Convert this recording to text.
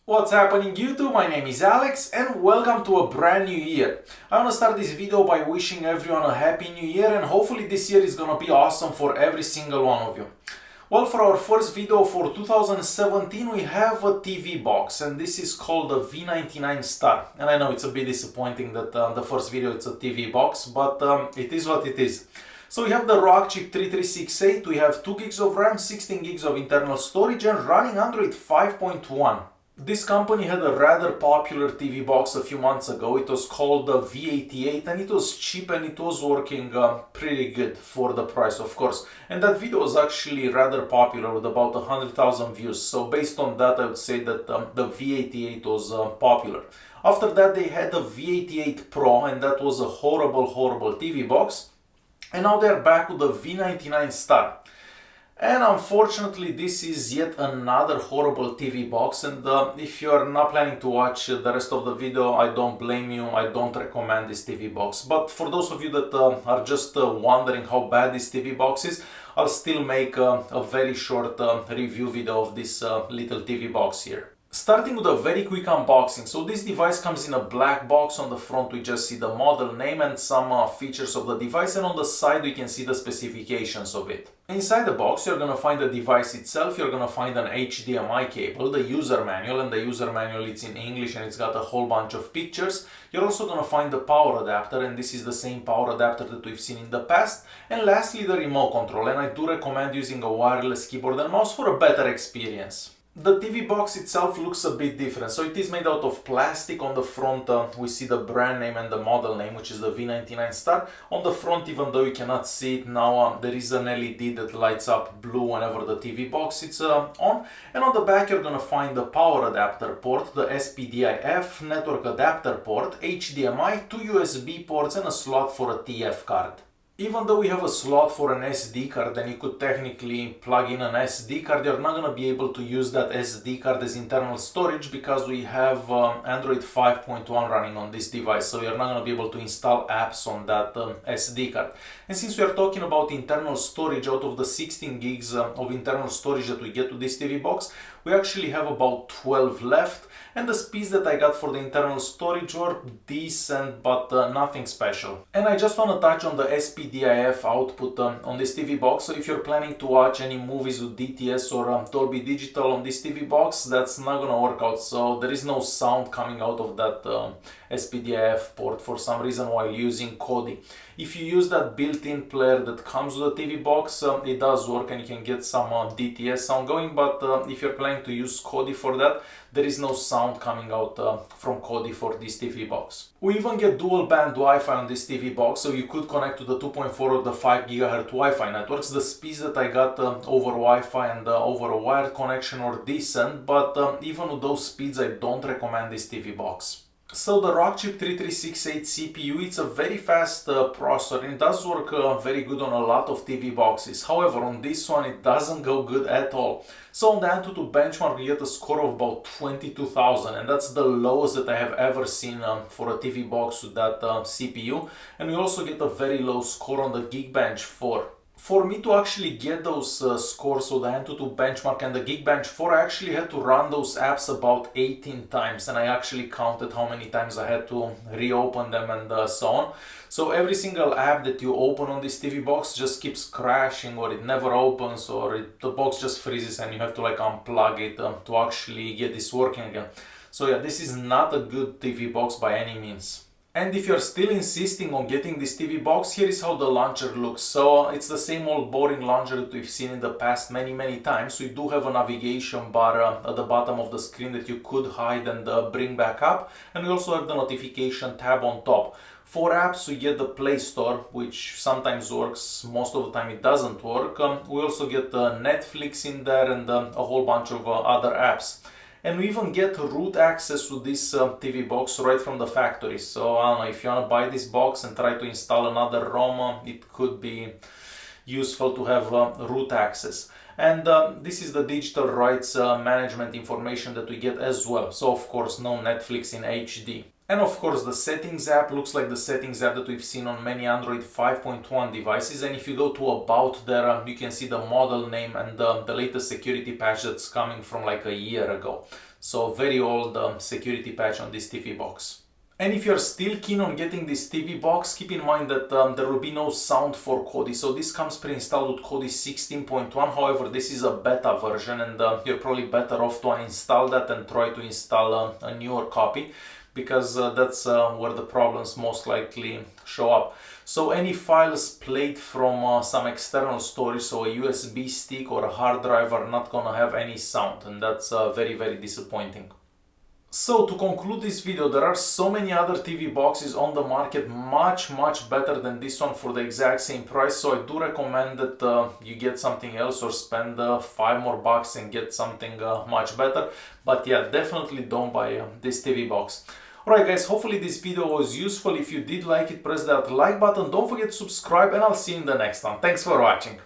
What's happening YouTube? My name is Alex and welcome to a brand new year. I want to start this video by wishing everyone a happy new year and hopefully this year is gonna be awesome for every single one of you. Well, for our first video for 2017 we have a TV box and this is called the V99 Star. And I know it's a bit disappointing that the first video it's a TV box, but it is what it is. So we have the RK3368, we have 2 gigs of RAM, 16 gigs of internal storage and running Android 5.1. This company had a rather popular TV box a few months ago. It was called the V88 and it was cheap and it was working pretty good for the price, of course. And that video was actually rather popular with about 100,000 views. So based on that I would say that the V88 was popular. After that they had the V88 Pro and that was a horrible TV box. And now they're back with the V99 Star. And unfortunately this is yet another horrible TV box, and if you are not planning to watch the rest of the video, I don't blame you, I don't recommend this TV box. But for those of you that are just wondering how bad this TV box is, I'll still make a very short review video of this little TV box here. Starting with a very quick unboxing. So this device comes in a black box. On the front we just see the model name and some features of the device, and on the side we can see the specifications of it. Inside the box you're gonna find the device itself, you're gonna find an HDMI cable, the user manual, and the user manual it's in English and it's got a whole bunch of pictures. You're also gonna find the power adapter, and this is the same power adapter that we've seen in the past. And lastly the remote control, and I do recommend using a wireless keyboard and mouse for a better experience. The TV box itself looks a bit different. So it is made out of plastic. On the front we see the brand name and the model name, which is the V99 Star. On the front, even though you cannot see it now, there is an LED that lights up blue whenever the TV box is on. And on the back you're gonna find the power adapter port, the SPDIF network adapter port, HDMI, 2 USB ports and a slot for a TF card. Even though we have a slot for an SD card and you could technically plug in an SD card, you're not going to be able to use that SD card as internal storage because we have Android 5.1 running on this device, so you're not going to be able to install apps on that SD card. And since we are talking about internal storage, out of the 16 gigs of internal storage that we get to this TV box, we actually have about 12 left. And the speeds that I got for the internal storage were decent, but nothing special. And I just want to touch on the Pdif output on this TV box. So if you're planning to watch any movies with DTS or Dolby Digital on this TV box, that's not gonna work out. So there is no sound coming out of that SPDIF port for some reason while using Kodi. If you use that built-in player that comes with the TV box, it does work and you can get some DTS sound going, but if you're planning to use Kodi for that, there is no sound coming out from Kodi for this TV box. We even get dual band Wi-Fi on this TV box, so you could connect to the 2.4 or the 5 GHz Wi-Fi networks. The speeds that I got over Wi-Fi and over a wired connection were decent, but even with those speeds I don't recommend this TV box. So the RK3368 CPU, it's a very fast processor and it does work very good on a lot of TV boxes. However, on this one it doesn't go good at all. So on the Antutu Benchmark we get a score of about 22,000 and that's the lowest that I have ever seen for a TV box with that CPU. And we also get a very low score on the Geekbench 4. For me to actually get those scores with the Antutu Benchmark and the Geekbench 4, I actually had to run those apps about 18 times, and I actually counted how many times I had to reopen them and so on. So every single app that you open on this TV box just keeps crashing, or it never opens, or the box just freezes and you have to like unplug it to actually get this working again. So yeah, this is not a good TV box by any means. And if you're still insisting on getting this TV box, here is how the launcher looks. So it's the same old boring launcher that we've seen in the past many times. We do have a navigation bar at the bottom of the screen that you could hide and bring back up. And we also have the notification tab on top. For apps we get the Play Store, which sometimes works, most of the time it doesn't work. We also get Netflix in there and a whole bunch of other apps. And we even get root access to this TV box right from the factory. So I don't know, if you want to buy this box and try to install another ROM, it could be useful to have root access. And this is the digital rights management information that we get as well. So of course no Netflix in HD. And of course the settings app looks like the settings app that we've seen on many Android 5.1 devices, and if you go to about there you can see the model name and the latest security patch that's coming from like a year ago. So very old security patch on this TV box. And if you're still keen on getting this TV box, keep in mind that there will be no sound for Kodi. So this comes pre-installed with Kodi 16.1. However, this is a beta version, and you're probably better off to uninstall that and try to install a newer copy, because that's where the problems most likely show up. So any files played from some external storage, so a USB stick or a hard drive, are not gonna have any sound, and that's very, very disappointing. So to conclude this video, there are so many other TV boxes on the market much better than this one for the exact same price. So I do recommend that you get something else or spend $5 more and get something much better. But yeah, definitely don't buy this TV box. Alright guys, hopefully this video was useful. If you did like it, press that like button. Don't forget to subscribe, and I'll see you in the next one. Thanks for watching.